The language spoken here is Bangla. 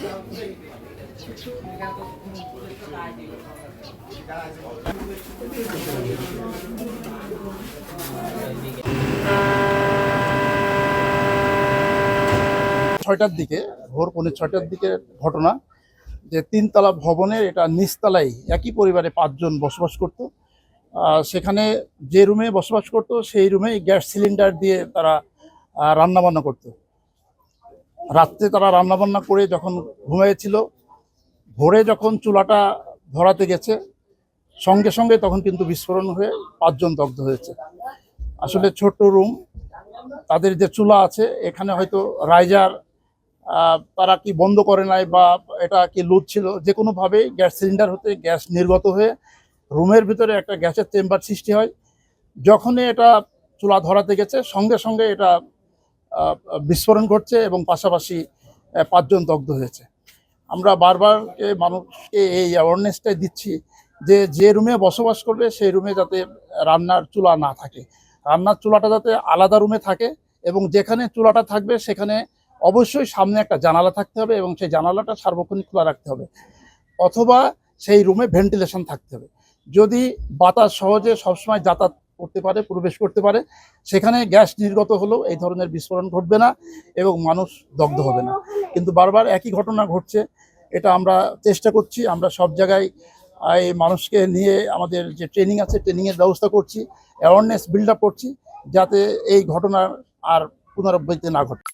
ছয়টার দিকে, ভোর 6:45-টার দিকে ঘটনা যে 3তলা ভবনের এটা নিচতলায় একই পরিবারে 5 জন বসবাস করত। সেখানে যে রুমে বসবাস করত সেই রুমে গ্যাস সিলিন্ডার দিয়ে তারা রান্নাবান্না করত। রাত্রে তারা রান্নাবান্না করে যখন ঘুমিয়েছিল, ভোরে যখন চুলাটা ধরাতে গেছে সঙ্গে সঙ্গে তখন কিন্তু বিস্ফোরণ হয়ে 5 জন দগ্ধ হয়েছে। আসলে ছোট্ট রুম, তাদের যে চুলা আছে এখানে হয়তো রাইজার তারা কি বন্ধ করে নাই বা এটা কি লুজ ছিল, যে কোনোভাবেই গ্যাস সিলিন্ডার হতে গ্যাস নির্গত হয়ে রুমের ভিতরে একটা গ্যাসের চেম্বার সৃষ্টি হয়। যখনই এটা চুলা ধরাতে গেছে সঙ্গে সঙ্গে এটা বিস্ফোরণ ঘটছে এবং পাশাপাশি 5 জন দগ্ধ হয়েছে। আমরা বারবার মানুষকে এই অ্যাওয়ারনেসটাই দিচ্ছি যে যে রুমে বসবাস করবে সেই রুমে যাতে রান্নার চুলা না থাকে, রান্নার চুলাটা যাতে আলাদা রুমে থাকে এবং যেখানে চুলাটা থাকবে সেখানে অবশ্যই সামনে একটা জানালা থাকতে হবে এবং সেই জানালাটা সার্বক্ষণিক খোলা রাখতে হবে, অথবা সেই রুমে ভেন্টিলেশন থাকতে হবে। যদি বাতাস সহজে সবসময় যাতায়াত করতে পারে, প্রবেশ করতে পারে, সেখানে গ্যাস নির্গত হলেও এই ধরনের বিস্ফোরণ ঘটবে না এবং মানুষ দগ্ধ হবে না। কিন্তু বারবার একই ঘটনা ঘটছে। এটা আমরা চেষ্টা করছি, আমরা সব জায়গায় এই মানুষকে নিয়ে আমাদের যে ট্রেনিং আছে ট্রেনিংয়ের ব্যবস্থা করছি, অ্যাওয়ারনেস বিল্ড আপ করছি যাতে এই ঘটনার আর পুনরাবৃত্তি না ঘটে।